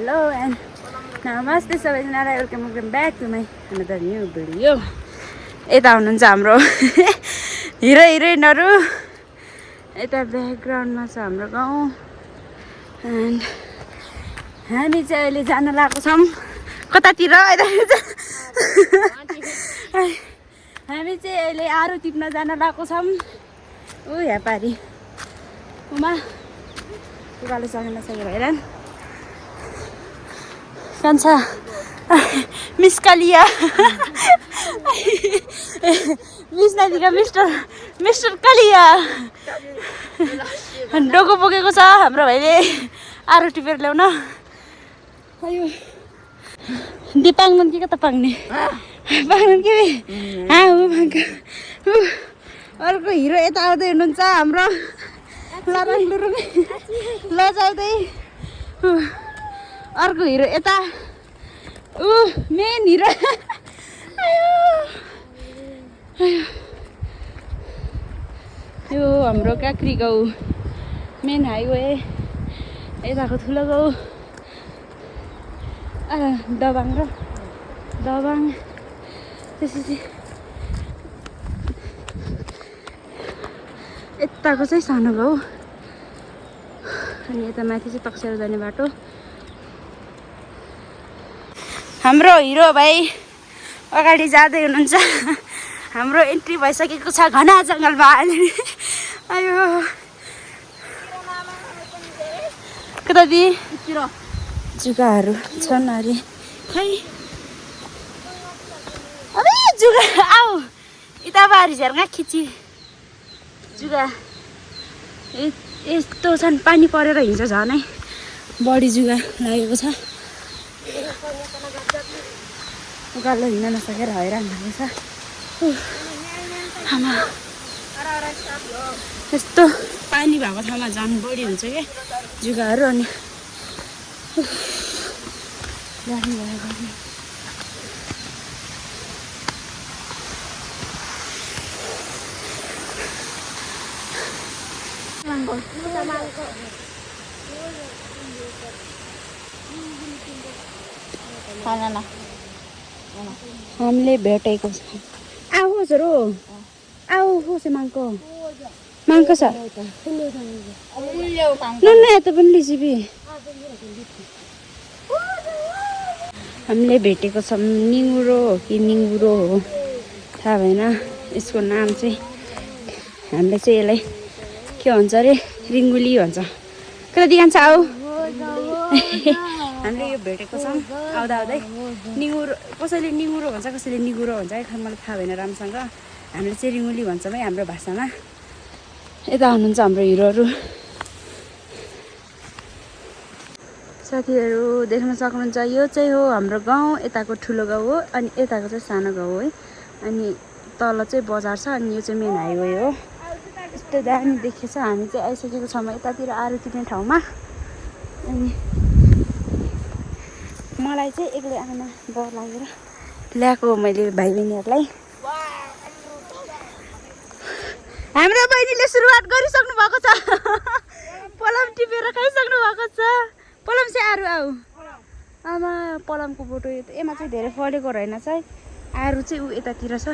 Hello and namaste सबैजनालाई welcome back to my another new video. यता हुनुहुन्छ हाम्रो हिरो हिरोइनहरू, यता ब्याकग्राउन्डमा छ हाम्रो गाउँ एन्ड हामी चाहिँ अहिले जान लागेको छौँ कतातिर। हामी चाहिँ अहिले आरू टिप्न जान लागेको छौँ। ऊ यहाँ पारि उमा उकालो चढ्न नसकेर हैरान कान्छ मिस कालिया मिस नदीका मिस्टर कालिया डोको बोकेको छ हाम्रो भाइले आरू टिपेर ल्याउन। अयो दिपाङ्गन के कता पाङ्ने पाङ्गन के अर्को हिरो यता आउँदै हुनुहुन्छ हाम्रो लरङ लुरुङ लजाउँदै। अर्को हिरो यता मेन हिरो यो हाम्रो काँक्री गाउँ मेन हाइवे यताको ठुलो गाउँ दबाङ र दबाङ त्यसपछि यताको चाहिँ सानो गाउँ अनि यता माथि चाहिँ तक्सेर जाने बाटो। हाम्रो हिरो भाइ अगाडि जाँदै हुनुहुन्छ। हाम्रो एन्ट्री भइसकेको छ घना जङ्गलमा। अयो कता दि जुगाहरू छन् अरे खै अबे जुगा आऊ यता बारी झर्गा खिची जुगा यस्तो छन्। पानी परेर हिँड्छ झनै बढी जुगा लागेको छ। उकालो हिँड्न नसकेर हैरान भएको छ। आमा यस्तो पानी भएको ठाउँमा झन् बढी हुन्छ क्या जुगाहरू। अनि गर्मी भयो गर्मी। हामीले भेटेको छ आऊ छोरो आऊ होस् माङ्को माङ्को छ नुन यता पनि लिसिबी। हामीले भेटेको छौँ निङ्गुरो हो कि निङ्गुरो हो थाहा भएन यसको नाम चाहिँ। हामीले चाहिँ यसलाई के भन्छ अरे रिङ्गुली भन्छ। कता दिखान्छ आऊ हामीले यो भेटेको छौँ आउँदा आउँदै। निङ्गुरो कसैले निङ्गुरो भन्छ कसैले निगुरो भन्छ है मलाई थाहा भएन राम्रोसँग। हामीले चाहिँ रिङ्गुली भन्छौँ है हाम्रो भाषामा। यता हुनुहुन्छ हाम्रो हिरोहरू साथीहरू देख्न सक्नुहुन्छ। यो चाहिँ हो हाम्रो गाउँ यताको ठुलो गाउँ हो अनि यताको चाहिँ सानो गाउँ हो है। अनि तल चाहिँ बजार छ अनि यो चाहिँ मेन हाइवे हो। यस्तो दामी देखेछ। हामी चाहिँ आइसकेको छौँ यतातिर आरू टिप्ने ठाउँमा। अनि मलाई चाहिँ एक्लै आउन डर लागेर ल्याएको मैले भाइ बहिनीहरूलाई। हाम्रो बहिनीले सुरुवात गरिसक्नु भएको छ। पलम टिपेर खाइसक्नु भएको छ। पलम चाहिँ आरू आऊ आमा पलमको बोटो यसमा चाहिँ धेरै फलेको रहेनछ है। आरू चाहिँ ऊ यतातिर छ।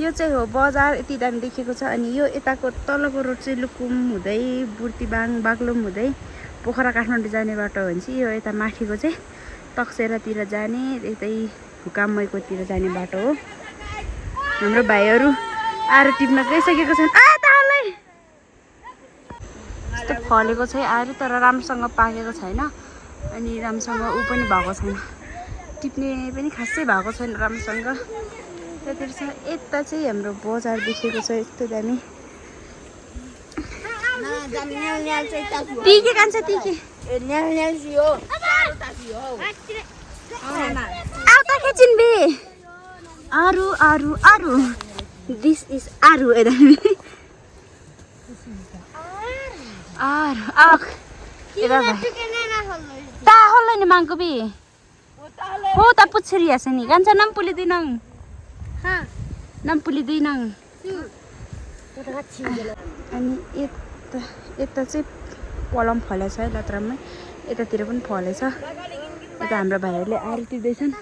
यो चाहिँ हो बजार यति दामी देखेको छ। अनि यो यताको तलको रोड चाहिँ लुकुम हुँदै बुर्तिबाङ बाग्लुङ हुँदै पोखरा काठमाडौँ जाने बाटो हो भने चाहिँ यो यता माथिको चाहिँ तक्सेरातिर जाने यतै हुकामैकोतिर जाने बाटो हो। हाम्रो भाइहरू आरू टिप्न गइसकेको छन्। यस्तो फलेको छ आरू तर राम्रोसँग पाकेको छैन अनि राम्रोसँग ऊ पनि भएको छैन टिप्ने पनि खासै भएको छैन राम्रोसँग। त्यतिर छ यता चाहिँ हाम्रो बजार देखेको छ यस्तो दामी। टिके कान्छ टिके आउ त खिचिन बे आरू आरू आरू दिस इज आरू ता होल्लै नि माङ्को बे हो त पुच्छरी आसे नि कान्छ नाम पुली दिनङ नाम पुली दिनङ। अनि यता चाहिँ पलम फलेछ है लत्राममै यतातिर पनि फलेछ। यता हाम्रो भाइहरूले आएर टिप्दैछन्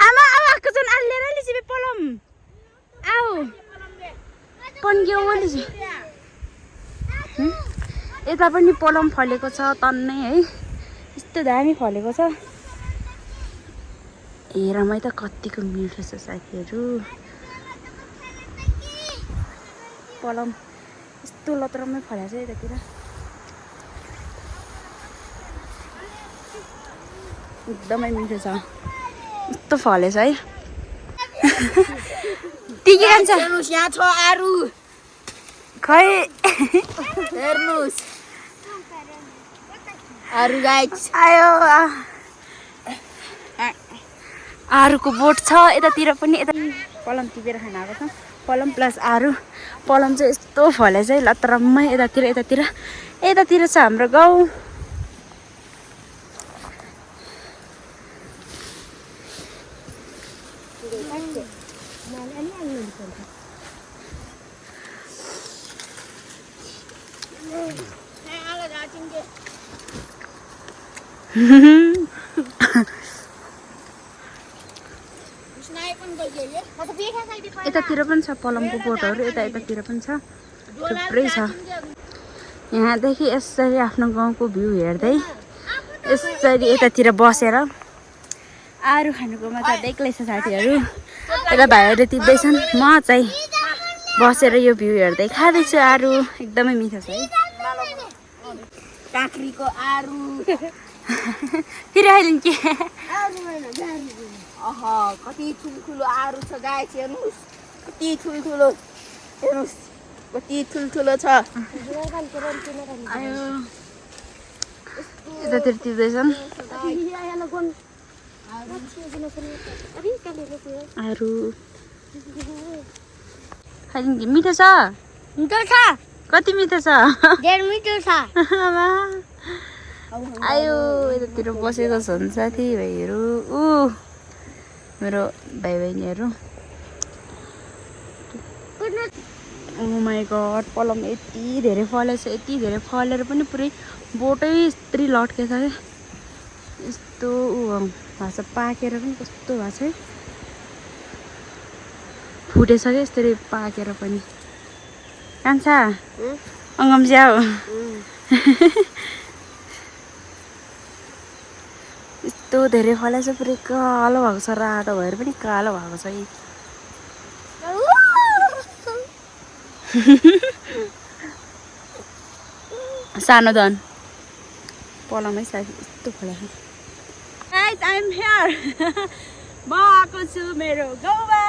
आमा आएको छन् आलिएर लिसिबे पलम आऊ पन्क्यो लिसि यता पनि पलम फलेको छ तन्नै है यस्तो दामी फलेको छ हेरमै त कतिको मिठो छ साथीहरू पलम यस्तो लत्रमै फलेको छ यतातिर एकदमै मिठो छ यस्तो फलेछ है ती के खान्छ यहाँ छ आरु खै हेर्नुस् आरु गाइस आयो आरुको बोट छ यतातिर पनि यता पलम टिपेर खान आएको छ पलम प्लस आरु पलम चाहिँ यस्तो फलेछ है लत्रम्मै यतातिर छ हाम्रो गाउँ यतातिर पनि छ पलमको बोटहरू यतातिर पनि छ थुप्रै छ यहाँदेखि यसरी आफ्नो गाउँको भ्यू हेर्दै यसरी यतातिर बसेर आरु खानुको मजा बेग्लै छ साथीहरू यता भाइहरूले टिप्दैछन् म चाहिँ बसेर यो भ्यू हेर्दै खाँदैछु आरु एकदमै मिठो छ है काँक्रीको आरु फेरि अहिले के कति ठुल्ठुलो आरु छ गाइस हेर्नुस् कति ठुल्ठुलो हेर्नुस् कति ठुल्ठुलो छ आयो यतातिर टिप्दैछन् आरु खाइदिनु मिठो छ कति मिठो छ आयो यतातिर बसेको छन् साथी भाइहरू मेरो भाइ बहिनीहरू ओ माई गड पलम यति धेरै फलेछ यति धेरै फलेर पनि पुरै बोटै यत्रै लट्केछ क्या यस्तो भएको छ पाकेर पनि कस्तो भएको छ है फुटेछ क्या यस्तरी पाकेर पनि कान्छा अङ्गम स्याउ यस्तो धेरै फलेछ पुरै कालो भएको छ रातो भएर पनि कालो भएको छ है सानो धन पलमै साथी यस्तो फलेको गाइस आई एम हियर म आएको छु मेरो गाउँमा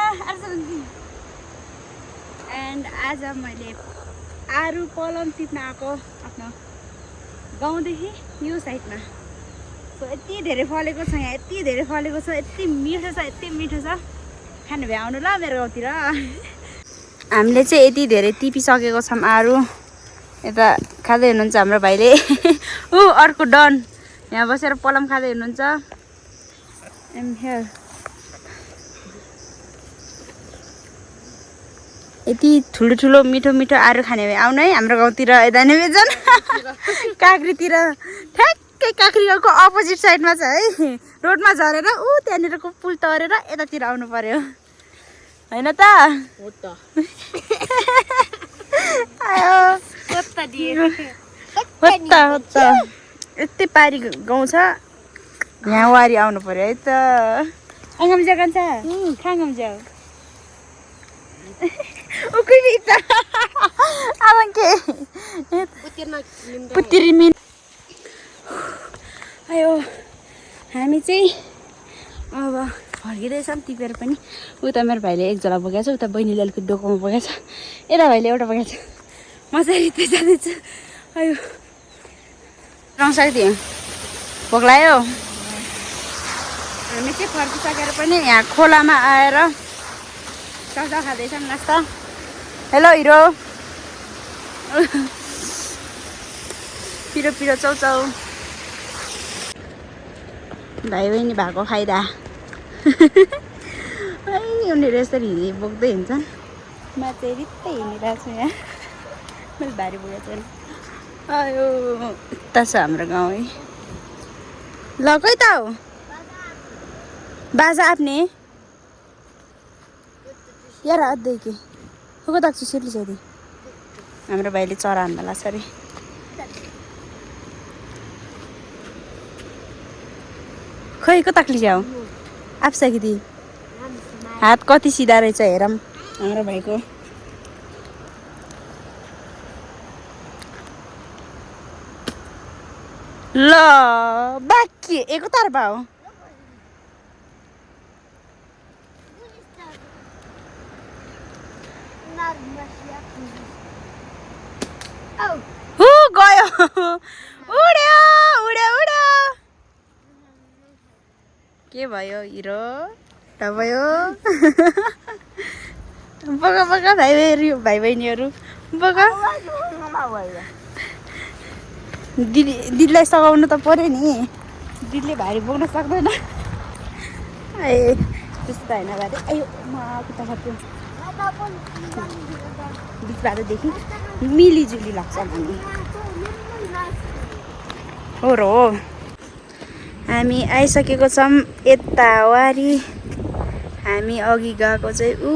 एन्ड आज मैले आरु पलम टिप्न आएको आफ्नो गाउँदेखि यो साइडमा सो यति धेरै फलेको छ यहाँ यति धेरै फलेको छ यति मिठो छ खानु भ्याउनु ल मेरो गाउँतिर हामीले चाहिँ यति धेरै टिपिसकेको छौँ आरु यता खाँदै हुनुहुन्छ हाम्रो भाइले अर्को डन यहाँ बसेर पलम खाँदै हुनुहुन्छ एम हियर यति ठुलो मिठो आरु खाने भए आउनु है हाम्रो गाउँतिर यता नै बेचन काँक्रीतिर ठ्याक्कै काँक्री गाउँको अपोजिट साइडमा छ है रोडमा झरेर त्यहाँनिरको पुल तरेर यतातिर आउनु पर्यो होइन त यति पारी गाउँ छ यहाँ वारी आउनु पर्यो है त अङ्गम जाऊ कान्छ खाङ्गम जाऊ आयो हामी चाहिँ अब फर्किँदैछौँ टिपेर पनि उता मेरो भाइले एक झोला बोकेको छ उता बहिनीले अलिकति डोकोमा बोकेको छ यता भाइले एउटा बोकेको छ म चाहिँ रित्तै जाँदैछु आयो रङसाइदियो भोक लाग्यो हामी चाहिँ फर्किसकेर पनि यहाँ खोलामा आएर चाउचाउ खाँदैछौँ नास्ता हेलो हिरो पिरो चाउचाउ भाइ बहिनी भएको फाइदा है उनीहरू यसरी बोक्दै हिँड्छन् म चाहिँ रित्तै हिँडिरहेको छु यहाँ मैले भारी बोकेको छैन आयो यता छ हाम्रो गाउँ है ल कही त हो बाजा आपने यार अद्धै के को ताक्छु सेली चाहिँ हाम्रो भाइले चरा हान्न लाग्छ अरे खै को ताक्ली जाऊ आप्साकी हात कति सिधा रहेछ हेरौँ हाम्रो भाइको ल बाँकी एको तर्फा हो गयो उड्यो उड्यो उड्यो के भयो हिरो भयो बगा बगा भाइ बहिनीहरू बगा दिदीलाई सघाउनु त पर्यो नि दिदीले भारी बोक्न सक्दैन ए त्यस्तो होइन भाइ आयो म कुता खप्यो बिचबाटदेखि मिलिजुली लाग्छ भने हो र हो हामी आइसकेको छौँ यता वारी हामी अघि गएको चाहिँ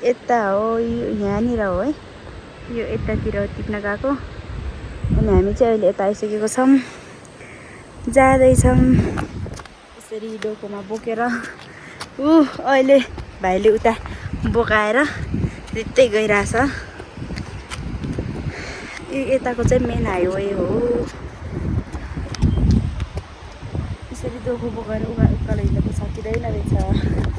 यता हो यहाँनिर हो है यो यतातिर टिप्न गएको अनि हामी चाहिँ अहिले यता आइसकेको छौँ जाँदैछौँ यसरी डोकोमा बोकेर अहिले भाइले उता बोकाएर रित्तै गइरहेछ यताको चाहिँ मेन हाइवे हो यसरी डोको बोकाएर उकालो हिँड्नु त सकिँदैन रहेछ